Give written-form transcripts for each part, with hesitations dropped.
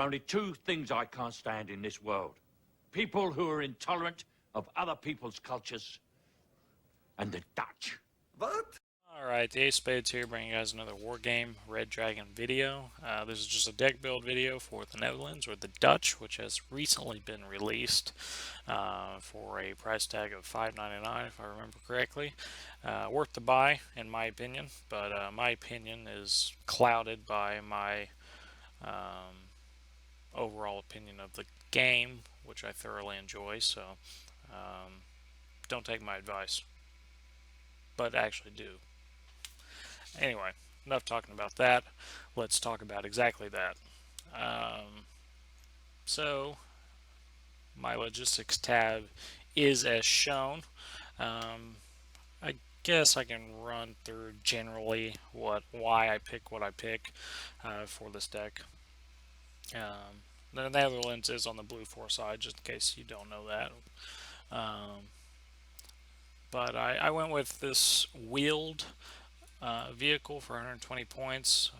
are only two things I can't stand in this world. People who are intolerant of other people's cultures, and the Dutch. What? Alright, the Ace Spades here, bringing you guys another Wargame Red Dragon video. This is just a deck build video for the Netherlands, or the Dutch, which has recently been released for a price tag of $5.99, if I remember correctly. Worth the buy, in my opinion, but my opinion is clouded by my overall opinion of the game, which I thoroughly enjoy, so don't take my advice, but actually do. Anyway, enough talking about that. Let's talk about exactly that. So, my logistics tab is as shown. I guess I can run through generally why I pick what I pick for this deck. The Netherlands is on the blue 4 side, just in case you don't know that. But I went with this wheeled vehicle for 120 points.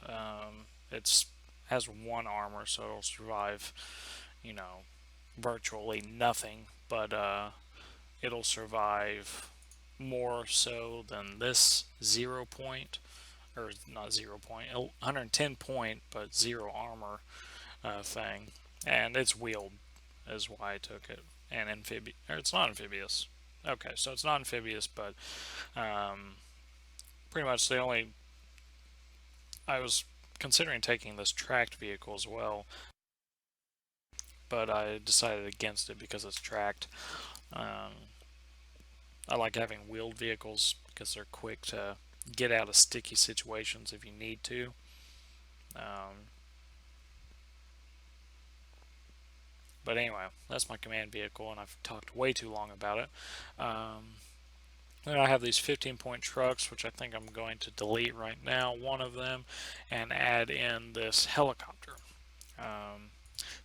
It has 1 armor, so it'll survive, you know, virtually nothing, but it'll survive more so than this 0 point, or not 0 point, 110 point, but 0 armor thing, and it's wheeled is why I took it, and amphibious, or it's not amphibious. Okay, so it's not amphibious, but pretty much the only, I was considering taking this tracked vehicle as well, but I decided against it because it's tracked. I like having wheeled vehicles because they're quick to get out of sticky situations if you need to. But anyway, that's my command vehicle, and I've talked way too long about it. Then I have these 15-point trucks, which I think I'm going to delete right now, one of them, and add in this helicopter.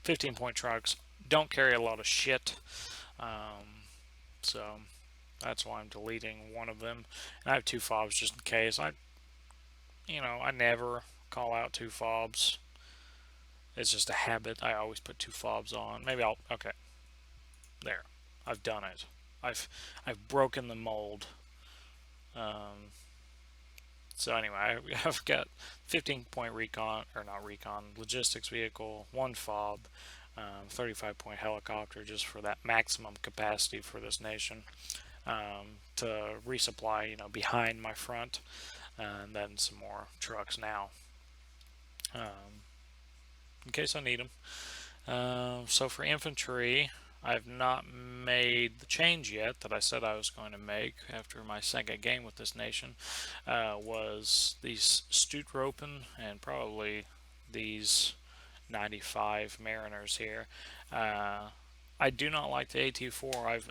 15-point trucks don't carry a lot of shit, so that's why I'm deleting one of them. And I have 2 fobs just in case. I never call out 2 fobs. It's just a habit. I always put 2 fobs on. Maybe okay. There. I've done it. I've broken the mold. So anyway, I've got 15-point recon, or not recon, logistics vehicle, 1 fob, 35-point helicopter, just for that maximum capacity for this nation, to resupply, behind my front, and then some more trucks now, in case I need them. So for infantry, I've not made the change yet that I said I was going to make after my second game with this nation. Was these Stutropen and probably these 95 Mariners here. I do not like the AT4.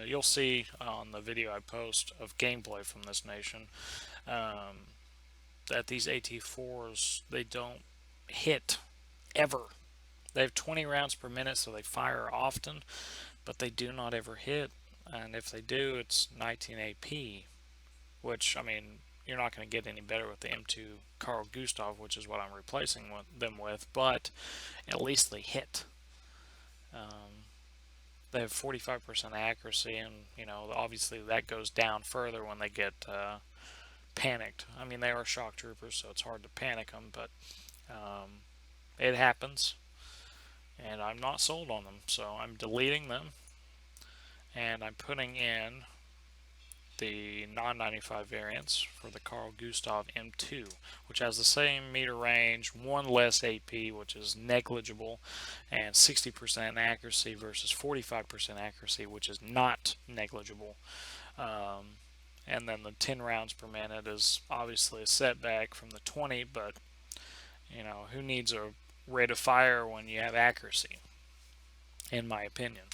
You'll see on the video I post of gameplay from this nation that these AT4s, they don't hit ever. They have 20 rounds per minute, so they fire often, but they do not ever hit. And if they do, it's 19 AP, which, I mean, you're not going to get any better with the M2 Carl Gustav, which is what I'm replacing them with, but at least they hit. They have 45% accuracy, and, obviously that goes down further when they get panicked. I mean, they are shock troopers, so it's hard to panic them, but it happens. And I'm not sold on them, so I'm deleting them, and I'm putting in the non-95 variants for the Carl Gustav M2, which has the same meter range, 1 less AP, which is negligible, and 60% accuracy versus 45% accuracy, which is not negligible. And then the 10 rounds per minute is obviously a setback from the 20, but who needs a rate of fire when you have accuracy, in my opinion.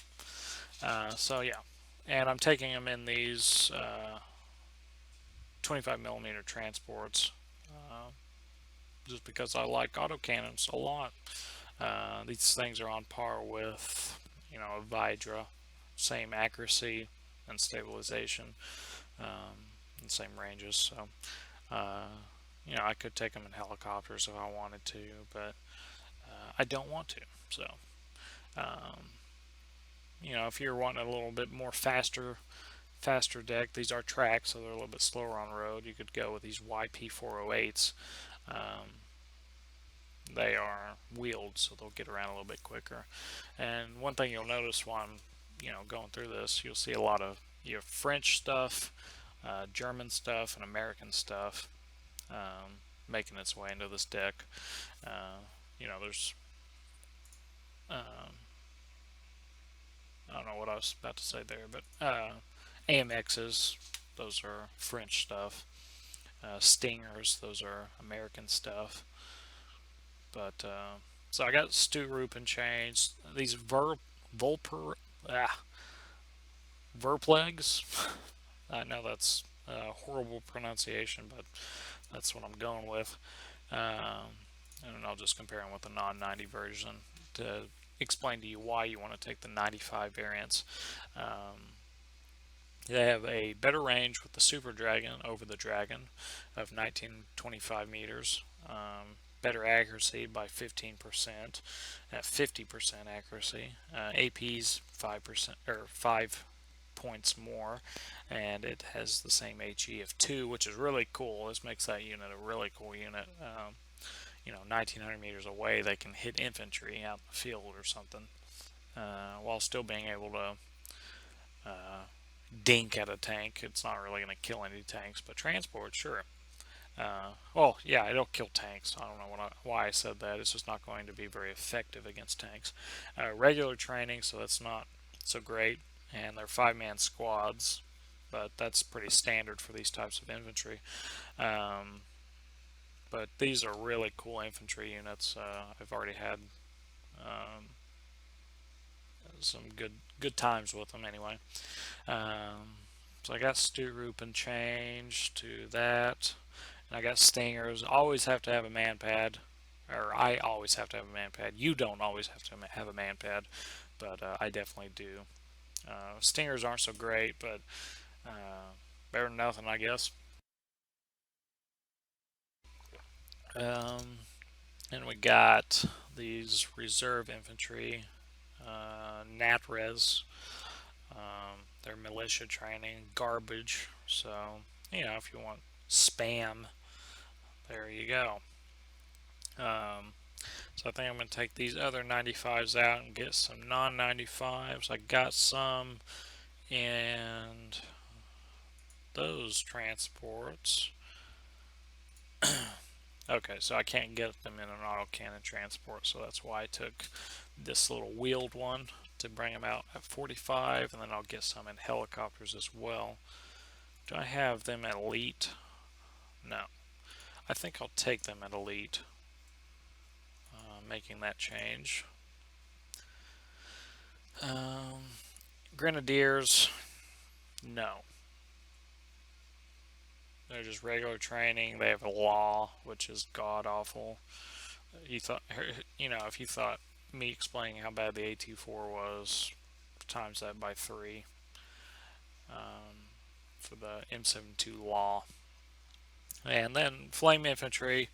So yeah, and I'm taking them in these 25mm transports, just because I like autocannons a lot. These things are on par with a Vidra, same accuracy and stabilization, and same ranges. So I could take them in helicopters if I wanted to, but I don't want to. So, um, if you're wanting a little bit more faster deck, these are tracks, so they're a little bit slower on the road. You could go with these YP408s. Um, they are wheeled, so they'll get around a little bit quicker. And one thing you'll notice while I'm, going through this, you'll see a lot of French stuff, German stuff, and American stuff making its way into this deck. There's um, I don't know what I was about to say there, but AMXs, those are French stuff. Stingers, those are American stuff. But so I got Stu Rupin chains. These Volper Verplegs. I know that's a horrible pronunciation, but that's what I'm going with. And I'll just compare them with the non-90 version to explain to you why you want to take the 95 variants. They have a better range with the Super Dragon over the Dragon of 1925 meters. Better accuracy by 15% at 50% accuracy. AP's 5% or 5 points more, and it has the same HE of 2, which is really cool. This makes that unit a really cool unit. 1900 meters away, they can hit infantry out in the field or something, while still being able to dink at a tank. It's not really going to kill any tanks, but transport, sure. Well, yeah, it'll kill tanks. I don't know why I said that. It's just not going to be very effective against tanks. Regular training, so that's not so great. And they're 5-man squads, but that's pretty standard for these types of infantry. But these are really cool infantry units. I've already had some good times with them anyway. So I got Stu Rupin changed to that. And I got Stingers. Always have to have a man pad. Or I always have to have a man pad. You don't always have to have a man pad, but I definitely do. Stingers aren't so great, but better than nothing, I guess. And we got these reserve infantry, NatRes. They're militia training, garbage. So, if you want spam, there you go. So I think I'm going to take these other 95s out and get some non-95s. I got some and those transports. Okay, so I can't get them in an autocannon transport, so that's why I took this little wheeled one to bring them out at 45, and then I'll get some in helicopters as well. Do I have them at elite? No. I think I'll take them at elite, making that change. Grenadiers, no. They're just regular training. They have a law, which is god awful. You thought, if you thought me explaining how bad the AT4 was, times that by 3 for the M72 law. And then flame infantry,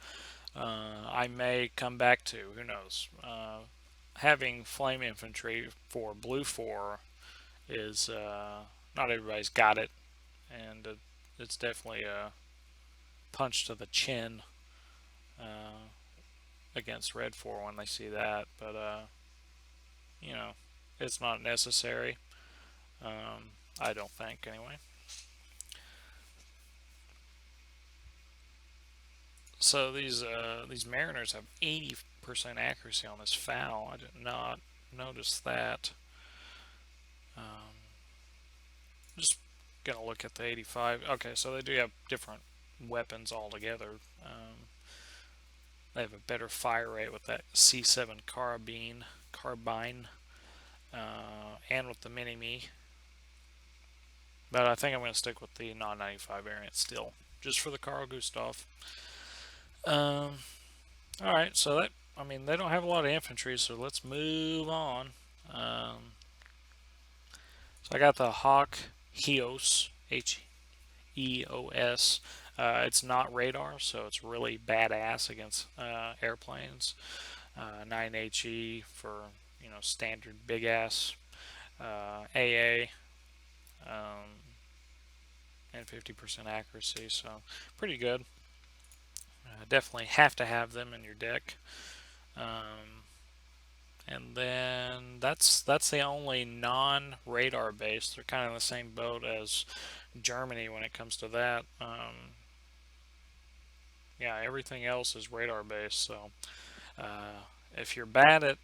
I may come back to. Who knows? Having flame infantry for blue 4 is not everybody's got it, and it's definitely a punch to the chin against red 4 when they see that, but it's not necessary. I don't think, anyway. So these Mariners have 80% accuracy on this foul. I did not notice that. Just gonna look at the 85. Okay, so they do have different weapons altogether. They have a better fire rate with that C7 carbine, and with the Mini-Me. But I think I'm going to stick with the non-95 variant still, just for the Carl Gustav. Alright, so they don't have a lot of infantry, so let's move on. So I got the Hawk Heos, Heos. It's not radar, so it's really badass against airplanes. 9 HE for standard big ass AA, and 50% accuracy. So pretty good. Definitely have to have them in your deck. And then that's the only non-radar based. They're kind of in the same boat as Germany when it comes to that. Yeah, everything else is radar based. So if you're bad at,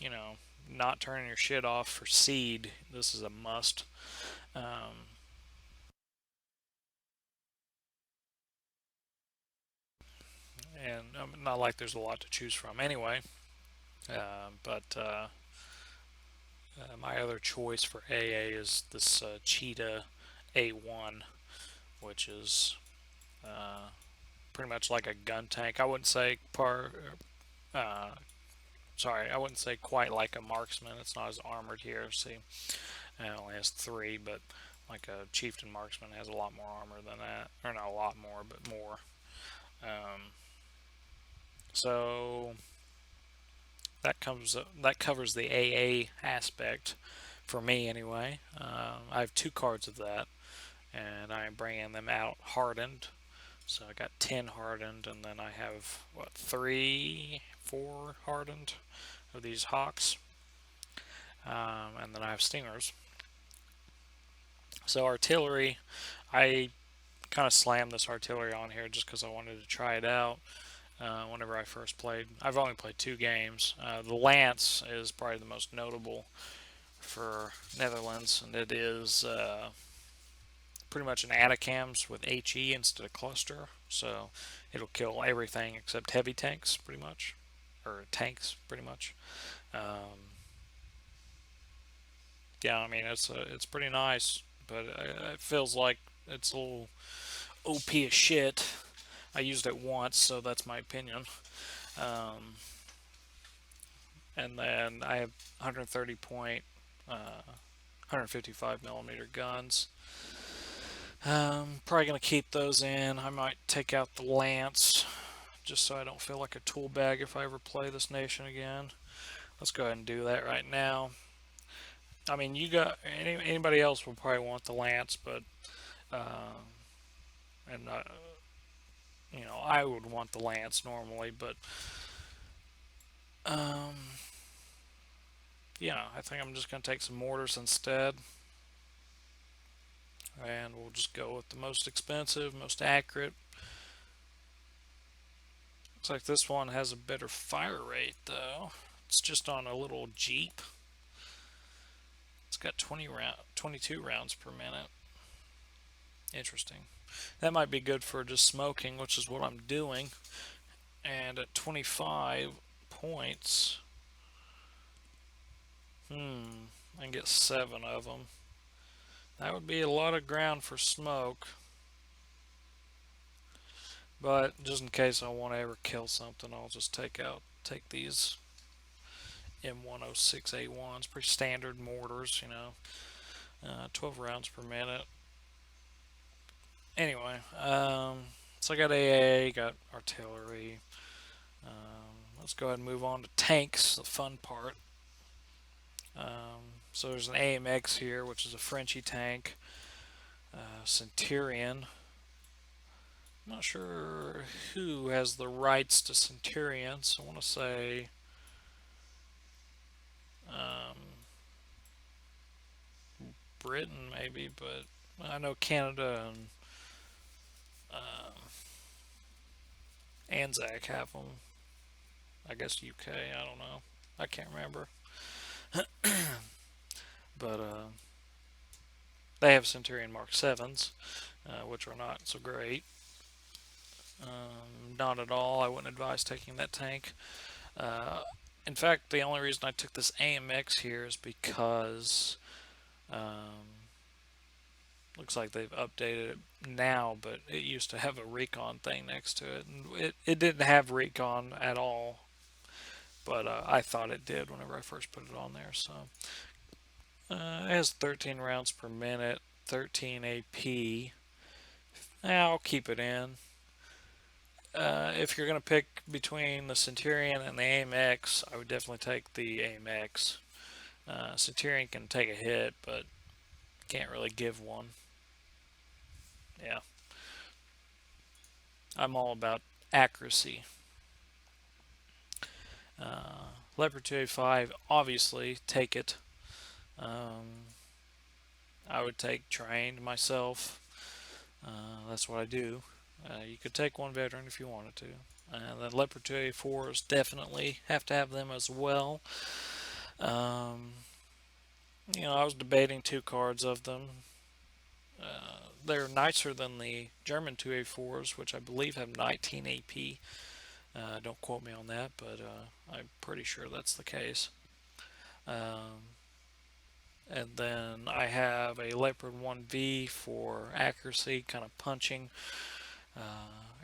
you know, not turning your shit off for seed, this is a must. And not like there's a lot to choose from anyway. But my other choice for AA is this Cheetah A1, which is pretty much like a gun tank. I wouldn't say uh, I wouldn't say quite like a marksman. It's not as armored here. See, it only has 3, but like a chieftain marksman has a lot more armor than that, or not a lot more, but more. So that covers the AA aspect for me anyway. I have 2 cards of that, and I am bringing them out hardened. So I got 10 hardened, and then I have, what, 3, 4 hardened of these hawks. And then I have stingers. So artillery, I kind of slammed this artillery on here just because I wanted to try it out whenever I first played. I've only played 2 games. The Lance is probably the most notable for Netherlands, and it is pretty much an Atacams with HE instead of cluster, so it'll kill everything except heavy tanks, pretty much, or tanks, pretty much. Yeah, I mean it's pretty nice, but it feels like it's a little OP as shit. I used it once, so that's my opinion. Um, and then I have 130 point, 155 millimeter guns. Probably gonna keep those in. I might take out the lance just so I don't feel like a tool bag if I ever play this nation again. Let's go ahead and do that right now. I mean, anybody else will probably want the lance, but and I would want the lance normally, but yeah, I think I'm just gonna take some mortars instead, and we'll just go with the most expensive, most accurate. Looks like this one has a better fire rate though. It's just on a little Jeep. It's got 22 rounds per minute. Interesting. That might be good for just smoking, which is what I'm doing. And at 25 points, I can get 7 of them. That would be a lot of ground for smoke. But just in case I want to ever kill something, I'll just take these M106A1s, pretty standard mortars, 12 rounds per minute. Anyway, so I got AA, got artillery. Let's go ahead and move on to tanks, the fun part. So there's an AMX here, which is a Frenchy tank. Centurion. I'm not sure who has the rights to Centurions. I want to say Britain maybe, but I know Canada and Anzac have them. I guess UK, I don't know. I can't remember. But they have Centurion Mark 7s, which are not so great. Not at all. I wouldn't advise taking that tank. In fact, the only reason I took this AMX here is because looks like they've updated it now, but it used to have a recon thing next to it, and it didn't have recon at all, but I thought it did whenever I first put it on there. So it has 13 rounds per minute, 13 AP. I'll keep it in. If you're going to pick between the Centurion and the AMX, I would definitely take the AMX. Centurion can take a hit, but can't really give one. Yeah. I'm all about accuracy. Leopard 285, obviously, take it. I would take trained myself. That's what I do. You could take one veteran if you wanted to. The Leopard 284s definitely have to have them as well. Um, I was debating two cards of them. They're nicer than the German 284s, which I believe have 19 AP. Don't quote me on that, but I'm pretty sure that's the case. And then I have a Leopard 1V for accuracy, kind of punching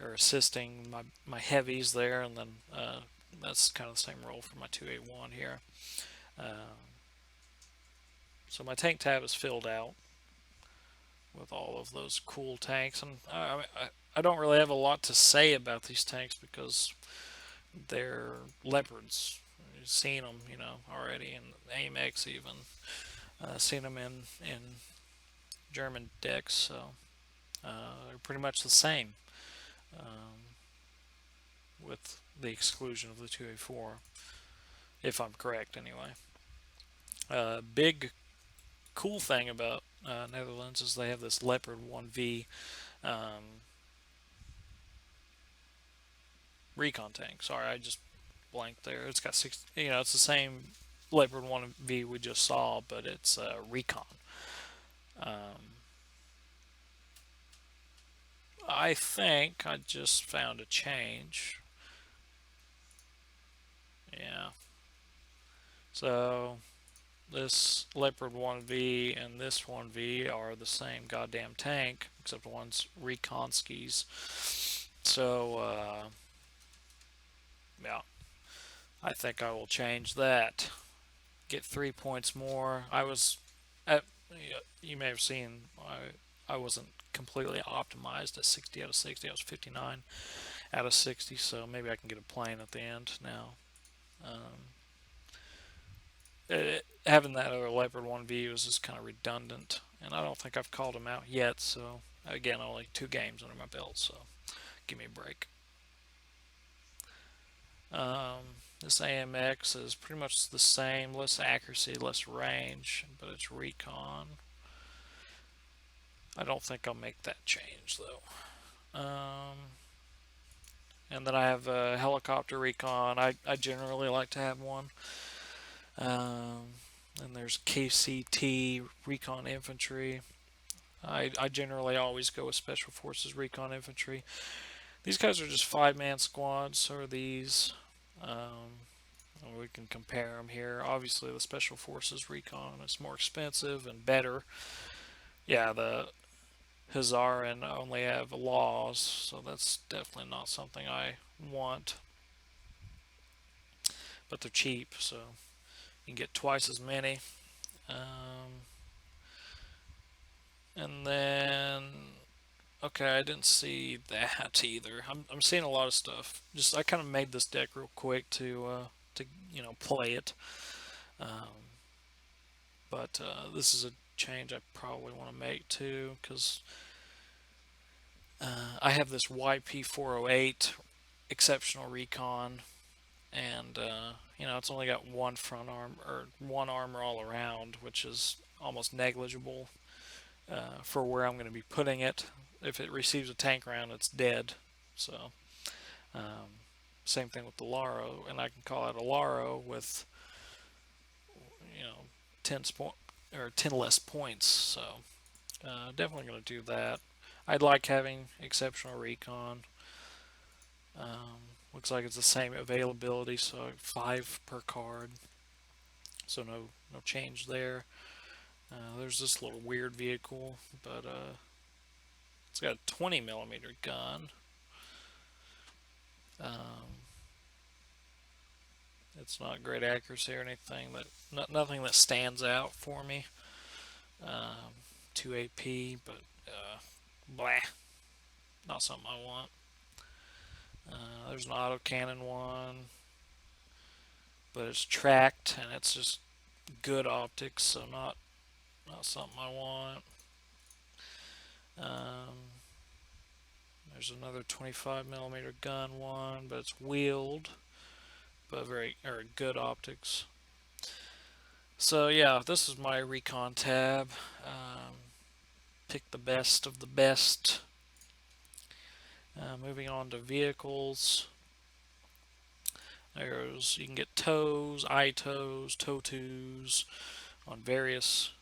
or assisting my heavies there, and then that's kind of the same role for my 281 here. So my tank tab is filled out with all of those cool tanks, and I don't really have a lot to say about these tanks because they're leopards. You've seen them, already in AMX even. Seen them in German decks, so they're pretty much the same, with the exclusion of the 2A4, if I'm correct anyway. Big cool thing about Netherlands is they have this Leopard 1V recon tank. Sorry, I just blanked there. It's got six. It's the same Leopard 1V we just saw, but it's recon. I think I just found a change. Yeah. So this Leopard 1V and this 1V are the same goddamn tank, except one's recon skis. So, yeah, I think I will change that. Get 3 points more. You may have seen, I wasn't completely optimized at 60 out of 60. I was 59 out of 60, so maybe I can get a plane at the end now. Having that other Leopard 1V was just kind of redundant, and I don't think I've called him out yet, so again, only 2 games under my belt, so give me a break. This AMX is pretty much the same, less accuracy, less range, but it's recon. I don't think I'll make that change though. And then I have a helicopter recon. I generally like to have one. And there's KCT recon infantry. I generally always go with Special Forces recon infantry. These guys are just 5-man squads, so are these. We can compare them here. Obviously, the Special Forces recon is more expensive and better. Yeah, the Hazaran only have laws, so that's definitely not something I want. But they're cheap, so you can get twice as many. And then, okay, I didn't see that either. I'm seeing a lot of stuff. I kind of made this deck real quick to play it. But this is a change I probably want to make too, because I have this YP408 exceptional recon, and it's only got one front arm or one armor all around, which is almost negligible for where I'm going to be putting it. If it receives a tank round, it's dead. So same thing with the Laro, and I can call out a Laro with 10 less points. So definitely going to do that. I'd like having exceptional recon. Looks like it's the same availability, so 5 per card. So no change there. There's this little weird vehicle, but it's got a 20mm gun. It's not great accuracy or anything, nothing that stands out for me. 2 AP, but blah, not something I want. There's an autocannon one, but it's tracked and it's just good optics, so not something I want. Um, there's another 25 millimeter gun one, but it's wheeled, but very or good optics. So yeah, this is my recon tab. Pick the best of the best. Moving on to vehicles. You can get tows, tows, tow twos on various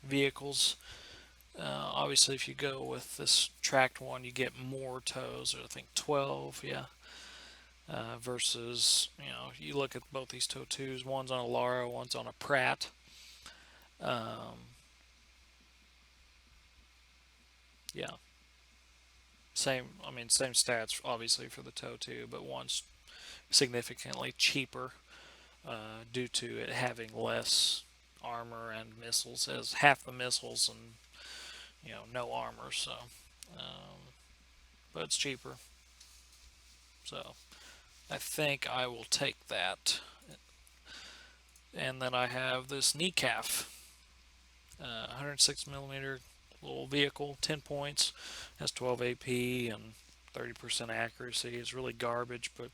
vehicles. Obviously, if you go with this tracked one, you get more tows. I think 12, yeah. Versus, you look at both these tow twos. One's on a Lara, one's on a Pratt. Yeah, same stats obviously for the tow two, but one's significantly cheaper due to it having less armor and missiles, as half the missiles and no armor. So, um, but it's cheaper. So I think I will take that. And then I have this kneecap, 106 millimeter little vehicle, 10 points, has 12 AP and 30% accuracy. It's really garbage, but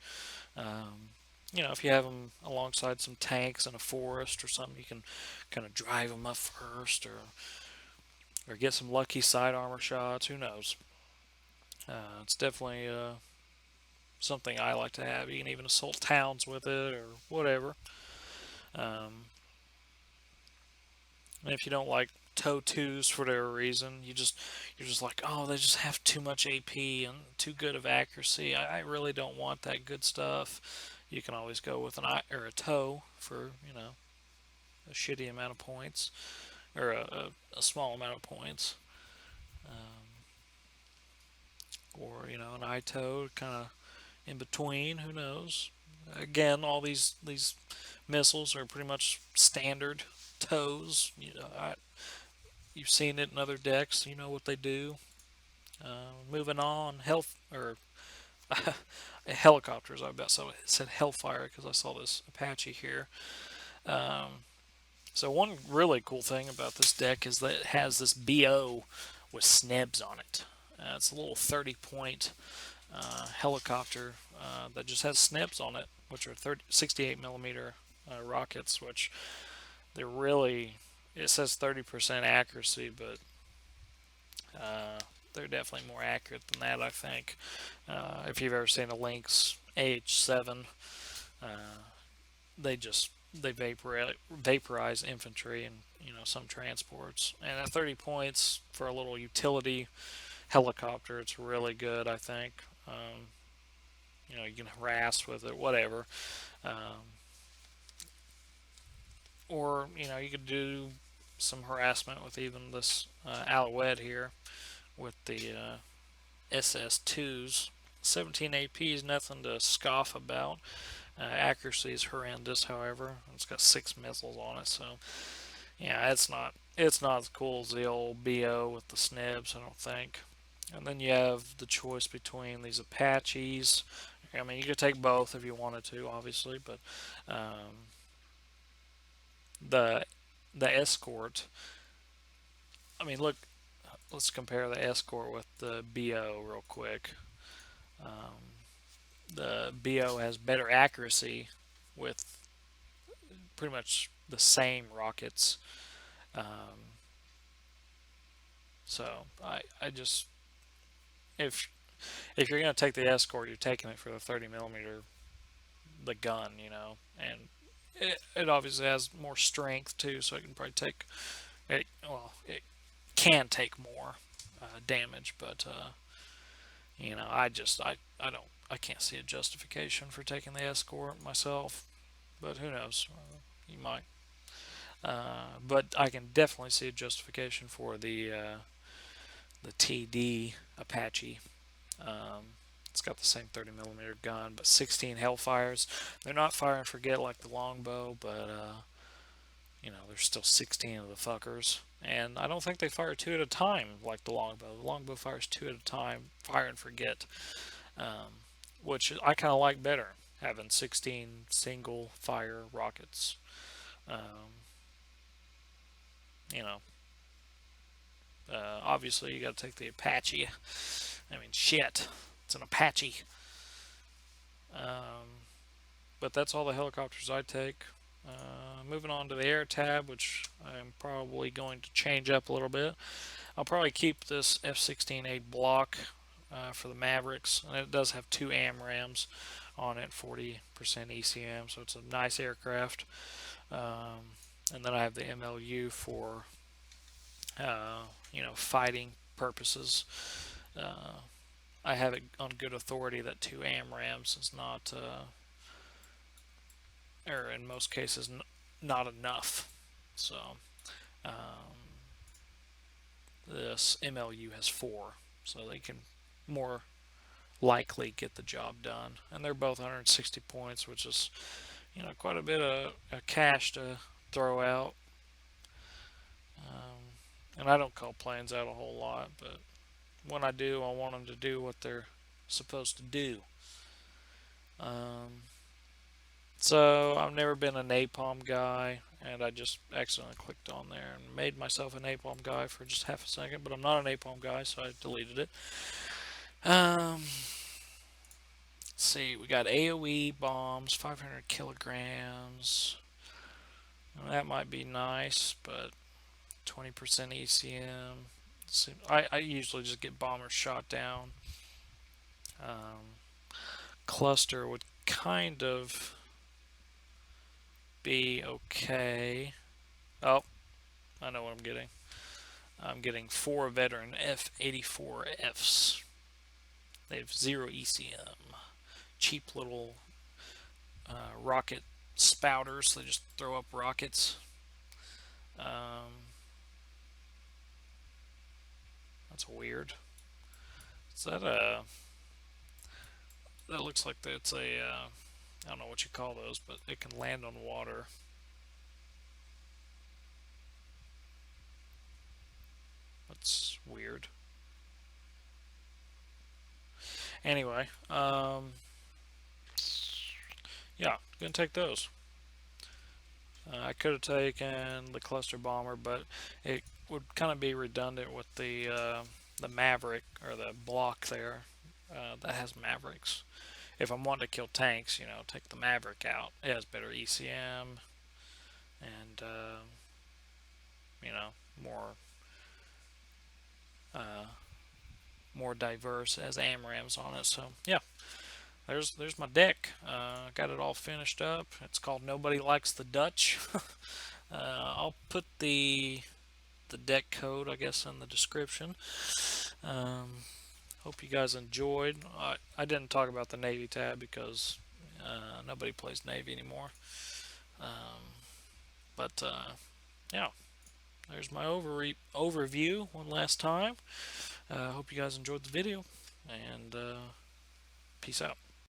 if you have them alongside some tanks in a forest or something, you can kind of drive them up first, or get some lucky side armor shots. Who knows? It's definitely something I like to have. You can even assault towns with it or whatever. And if you don't like tow twos for whatever reason, you're just like, oh, they just have too much AP and too good of accuracy. I really don't want that good stuff. You can always go with a tow for a shitty amount of points, or a small amount of points, or an ITO kind of in between. Who knows? Again, all these missiles are pretty much standard tows. You've seen it in other decks. You know what they do. Moving on, health or helicopters. I bet so. It said Hellfire because I saw this Apache here. So one really cool thing about this deck is that it has this BO with snebs on it. It's a little 30-point helicopter that just has snebs on it, which are 68 millimeter rockets, which they're really. It says 30% accuracy, but they're definitely more accurate than that, I think. If you've ever seen a Lynx AH7, uh, they vaporize infantry and some transports. And at 30 points for a little utility helicopter, it's really good, I think. You can harass with it, whatever. Or you could do some harassment with even this Alouette here with the SS2s. 17 AP is nothing to scoff about. Accuracy is horrendous, however. It's got 6 missiles on it, so yeah, it's not as cool as the old BO with the snibs, I don't think. And then you have the choice between these Apaches. I mean, you could take both if you wanted to, obviously, but the escort. I mean, look, let's compare the escort with the BO real quick. The BO has better accuracy with pretty much the same rockets. So I just if you're gonna take the escort, you're taking it for the 30 millimeter, the gun, and it obviously has more strength too, so it can probably take it. Well, it can take more damage, but I can't see a justification for taking the escort myself, but who knows? You might. But I can definitely see a justification for the TD Apache. It's got the same 30 millimeter gun, but 16 Hellfires. They're not fire and forget like the longbow, but there's still 16 of the fuckers. And I don't think they fire 2 at a time like the longbow. The longbow fires 2 at a time, fire and forget. which I kind of like better, having 16 single fire rockets. Um, you know, obviously you got to take the Apache. I mean, shit, it's an Apache. Um, but that's all the helicopters I take. Moving on to the air tab, which I'm probably going to change up a little bit. I'll probably keep this F-16A block for the Mavericks, and it does have two AMRAAMs on it, 40% ECM, so it's a nice aircraft. And then I have the MLU for fighting purposes. I have it on good authority that two AMRAAMs is not, or in most cases, not enough. So this MLU has four, so they can more likely get the job done. And they're both 160 points, which is quite a bit of cash to throw out. And I don't call planes out a whole lot, but when I do, I want them to do what they're supposed to do. So I've never been a napalm guy, and I just accidentally clicked on there and made myself a napalm guy for just half a second, but I'm not a napalm guy, so I deleted it. Let's see, we got AoE bombs, 500 kilograms. That might be nice, but 20% ECM. I usually just get bombers shot down. Cluster would kind of be okay. Oh, I know what I'm getting. I'm getting 4 veteran F-84Fs. They have 0 ECM. Cheap little rocket spouters. They just throw up rockets. That's weird. Is that a... That looks like it's a... I don't know what you call those, but it can land on water. That's weird. Anyway, yeah, gonna take those. I could have taken the cluster bomber, but it would kind of be redundant with the Maverick, or the block there that has Mavericks. If I'm wanting to kill tanks, take the Maverick out. It has better ECM and more more diverse, as AMRAAMs on it. So yeah, there's my deck. Got it all finished up. It's called Nobody Likes the Dutch. I'll put the deck code, I guess, in the description. Hope you guys enjoyed. I didn't talk about the Navy tab because nobody plays Navy anymore. But yeah, there's my overview one last time. Hope you guys enjoyed the video, and peace out.